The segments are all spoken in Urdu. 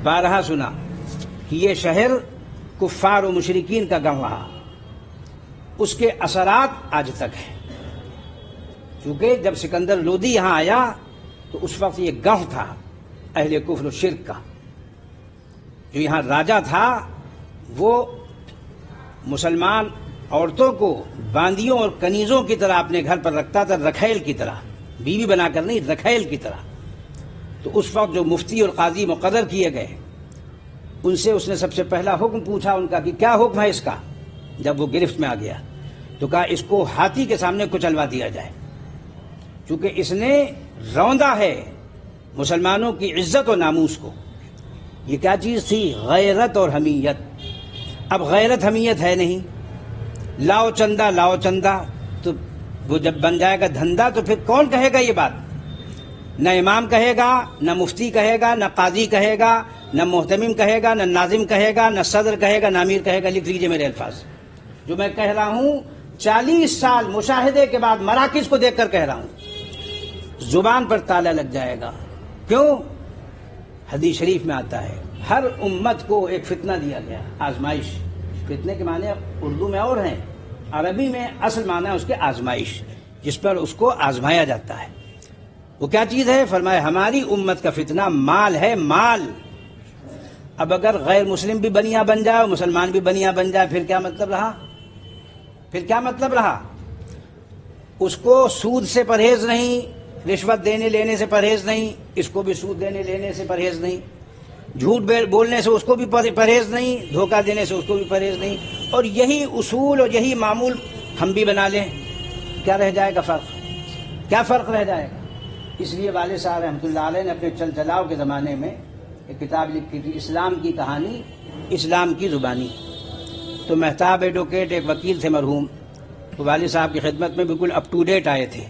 بارہا سنا کہ یہ شہر کفار و مشرکین کا گاؤں رہا، اس کے اثرات آج تک ہیں۔ چونکہ جب سکندر لودھی یہاں آیا تو اس وقت یہ گاؤں تھا اہل کفر و شرک کا۔ جو یہاں راجا تھا وہ مسلمان عورتوں کو باندیوں اور کنیزوں کی طرح اپنے گھر پر رکھتا تھا، رکھیل کی طرح، بیوی بنا کر نہیں، رکھیل کی طرح۔ تو اس وقت جو مفتی اور قاضی مقرر کیے گئے ان سے اس نے سب سے پہلا حکم پوچھا ان کا کہ کیا حکم ہے اس کا۔ جب وہ گرفت میں آ گیا تو کہا اس کو ہاتھی کے سامنے کچلوا دیا جائے، چونکہ اس نے روندا ہے مسلمانوں کی عزت و ناموس کو۔ یہ کیا چیز تھی؟ غیرت اور حمیت۔ اب غیرت حمیت ہے نہیں، لاؤ چندہ لاؤ چندہ، تو وہ جب بن جائے گا دھندا تو پھر کون کہے گا یہ بات؟ نہ امام کہے گا، نہ مفتی کہے گا، نہ قاضی کہے گا، نہ محتمم کہے گا، نہ ناظم کہے گا، نہ صدر کہے گا، نہ امیر کہے گا۔ لکھ لیجئے میرے الفاظ جو میں کہہ رہا ہوں، 40 سال مشاہدے کے بعد مراکز کو دیکھ کر کہہ رہا ہوں، زبان پر تالا لگ جائے گا۔ کیوں؟ حدیث شریف میں آتا ہے ہر امت کو ایک فتنہ دیا گیا، آزمائش۔ فتنے کے معنی اردو میں اور ہیں، عربی میں اصل معنی ہے اس کے آزمائش، جس پر اس کو آزمایا جاتا ہے۔ وہ کیا چیز ہے؟ فرمایا ہماری امت کا فتنہ مال ہے، مال۔ اب اگر غیر مسلم بھی بنیا بن جائے اور مسلمان بھی بنیا بن جائے پھر کیا مطلب رہا؟ پھر کیا مطلب رہا؟ اس کو سود سے پرہیز نہیں، رشوت دینے لینے سے پرہیز نہیں، اس کو بھی سود دینے لینے سے پرہیز نہیں، جھوٹ بولنے سے اس کو بھی پرہیز نہیں، دھوکہ دینے سے اس کو بھی پرہیز نہیں، اور یہی اصول اور یہی معمول ہم بھی بنا لیں، کیا رہ جائے گا فرق؟ کیا فرق رہ جائے گا؟ اس لیے والد صاحب رحمۃ اللہ علیہ نے اپنے چل چلاؤ کے زمانے میں ایک کتاب لکھی تھی، اسلام کی کہانی اسلام کی زبانی۔ تو مہتاب ایڈوکیٹ ایک وکیل تھے مرحوم، تو والد صاحب کی خدمت میں بالکل اپ ٹو ڈیٹ آئے تھے،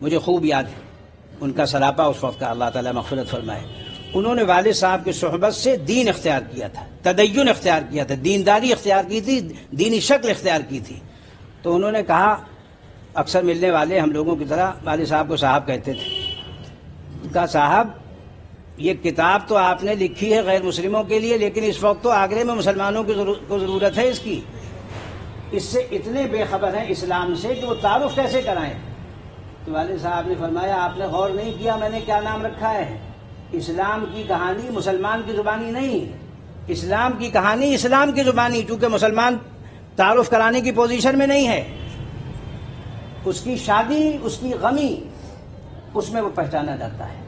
مجھے خوب یاد ہے ان کا سراپا اس وقت کا، اللہ تعالیٰ مغفرت فرمائے۔ انہوں نے والد صاحب کی صحبت سے دین اختیار کیا تھا، تدین اختیار کیا تھا، دینداری اختیار کی تھی، دینی شکل اختیار کی تھی۔ تو انہوں نے کہا، اکثر ملنے والے ہم لوگوں کی طرح والد صاحب کو صاحب کہتے تھے، کہا صاحب یہ کتاب تو آپ نے لکھی ہے غیر مسلموں کے لیے، لیکن اس وقت تو آگرے میں مسلمانوں کو ضرورت ہے اس کی، اس سے اتنے بے خبر ہیں اسلام سے کہ وہ تعارف کیسے کرائیں؟ تو والد صاحب نے فرمایا آپ نے غور نہیں کیا میں نے کیا نام رکھا ہے؟ اسلام کی کہانی مسلمان کی زبانی نہیں، اسلام کی کہانی اسلام کی زبانی، چونکہ مسلمان تعارف کرانے کی پوزیشن میں نہیں ہے، اس کی شادی اس کی غمی اس میں وہ پہچانا جاتا ہے،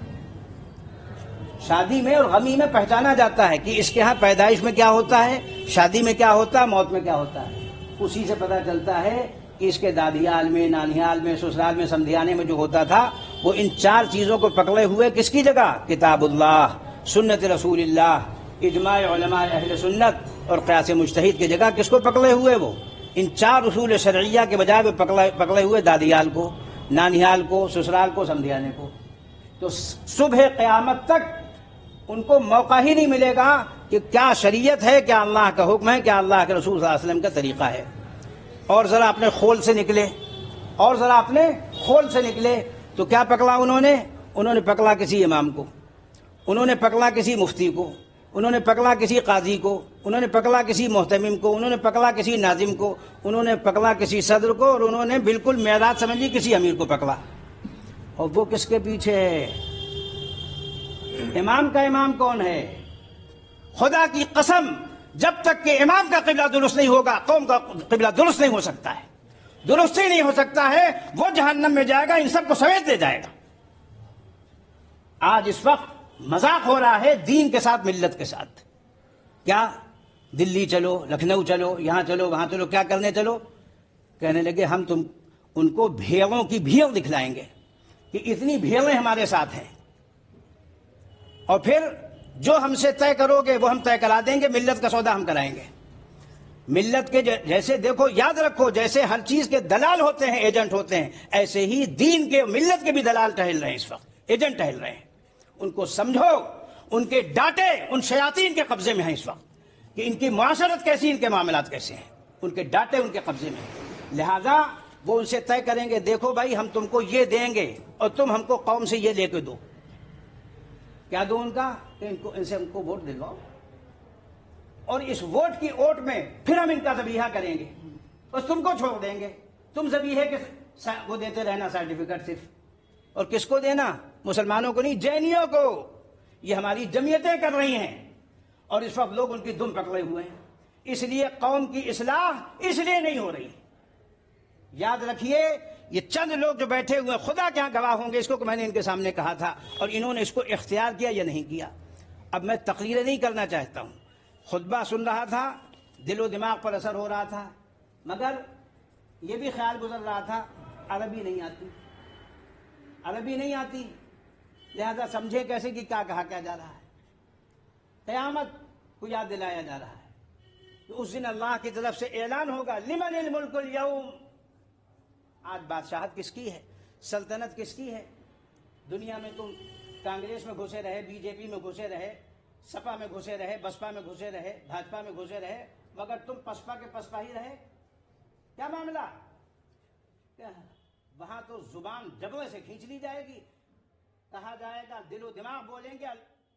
شادی میں اور غمی میں پہچانا جاتا ہے کہ اس کے ہاں پیدائش میں کیا ہوتا ہے، شادی میں کیا ہوتا ہے، موت میں کیا ہوتا ہے۔ اسی سے پتہ چلتا ہے کہ اس کے دادیال میں، نانیال میں، سسرال میں، سمدھیانے میں جو ہوتا تھا وہ ان 4 چیزوں کو پکڑے ہوئے کس کی جگہ؟ کتاب اللہ، سنت رسول اللہ، اجماع علماء اہل سنت اور قیاس مجتہد کی جگہ کس کو پکڑے ہوئے؟ وہ ان 4 اصول شرعیہ کے بجائے وہ پکڑے ہوئے دادیال کو، نانیال کو، سسرال کو، سمدھیانے کو۔ تو صبح قیامت تک ان کو موقع ہی نہیں ملے گا کہ کیا شریعت ہے، کیا اللہ کا حکم ہے، کیا اللہ کے رسول صلی اللہ علیہ وسلم کا طریقہ ہے۔ اور ذرا اپنے خول سے نکلے، اور ذرا اپنے خول سے نکلے تو کیا پکڑا انہوں نے پکڑا کسی امام کو، انہوں نے پکڑا کسی مفتی کو، انہوں نے پکڑا کسی قاضی کو، انہوں نے پکڑا کسی محتمم کو، انہوں نے پکڑا کسی ناظم کو، انہوں نے پکڑا کسی صدر کو، اور انہوں نے بالکل معراج سمجھ لی کسی امیر کو پکڑا۔ اور وہ کس کے پیچھے ہے؟ امام کا امام کون ہے؟ خدا کی قسم جب تک کہ امام کا قبلہ درست نہیں ہوگا قوم کا قبلہ درست نہیں ہو سکتا ہے، درست ہی نہیں ہو سکتا ہے، وہ جہنم میں جائے گا، ان سب کو سمیت لے جائے گا۔ آج اس وقت مذاق ہو رہا ہے دین کے ساتھ، ملت کے ساتھ۔ کیا دلی چلو، لکھنؤ چلو، یہاں چلو، وہاں چلو، کیا کرنے چلو؟ کہنے لگے ہم تم ان کو بھیڑوں کی بھیڑ دکھلائیں گے کہ اتنی بھیڑیں ہمارے ساتھ ہیں، اور پھر جو ہم سے طے کرو گے وہ ہم طے کرا دیں گے، ملت کا سودا ہم کرائیں گے۔ ملت کے جیسے دیکھو، یاد رکھو، جیسے ہر چیز کے دلال ہوتے ہیں، ایجنٹ ہوتے ہیں، ایسے ہی دین کے، ملت کے بھی دلال ٹہل رہے ہیں اس وقت، ایجنٹ ٹہل رہے ہیں۔ ان کو سمجھو، ان کے ڈاٹے ان شیاطین کے قبضے میں ہیں اس وقت، کہ ان کی معاشرت کیسی، ان کے معاملات کیسے ہیں، ان کے ڈاٹے ان کے قبضے میں ہیں۔ لہذا وہ ان سے طے کریں گے، دیکھو بھائی ہم تم کو یہ دیں گے اور تم ہم کو قوم سے یہ لے کے دو۔ کیا دو ان کا؟ کہ ان سے ہم کو ووٹ دلواؤ اور اس ووٹ کی اوٹ میں پھر ہم ان کا ذبیحہ کریں گے، بس تم کو چھوڑ دیں گے. تم ذبیحے کے وہ دیتے رہنا سرٹیفکیٹ صرف. اور کس کو دینا؟ مسلمانوں کو نہیں، جینیوں کو. یہ ہماری جمعیتیں کر رہی ہیں اور اس وقت لوگ ان کی دم پکڑے ہوئے ہیں. اس لیے قوم کی اصلاح اس لیے نہیں ہو رہی. یاد رکھیے، یہ چند لوگ جو بیٹھے ہوئے خدا کے ہاں گواہ ہوں گے اس کو کہ میں نے ان کے سامنے کہا تھا اور انہوں نے اس کو اختیار کیا یا نہیں کیا. اب میں تقریر نہیں کرنا چاہتا ہوں، خطبہ سن رہا تھا، دل و دماغ پر اثر ہو رہا تھا، مگر یہ بھی خیال گزر رہا تھا عربی نہیں آتی، عربی نہیں آتی، لہذا سمجھے کیسے کہ کیا کہا کیا جا رہا ہے. قیامت کو یاد دلایا جا رہا ہے کہ اس دن اللہ کی طرف سے اعلان ہوگا لمن الملک اليوم. آج بادشاہت کس کی ہے؟ سلطنت کس کی ہے؟ دنیا میں تم کانگریس میں گھسے رہے، بی جے پی میں گھسے رہے، سپا میں گھسے رہے، بسپا میں گھسے رہے، بھاجپا میں گھسے رہے، مگر تم پسپا کے پسپا ہی رہے. کیا معاملہ؟ وہاں تو زبان جبڑے سے کھینچ لی جائے گی، کہا جائے گا، دل و دماغ بولیں گے،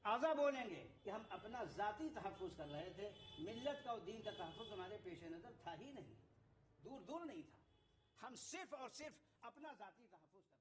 اعضا بولیں گے کہ ہم اپنا ذاتی تحفظ کر رہے تھے، ملت کا اور دین کا تحفظ ہمارے پیش نظر تھا ہی نہیں، دور دور نہیں تھا. ہم صرف اور صرف اپنا ذاتی تحفظ کر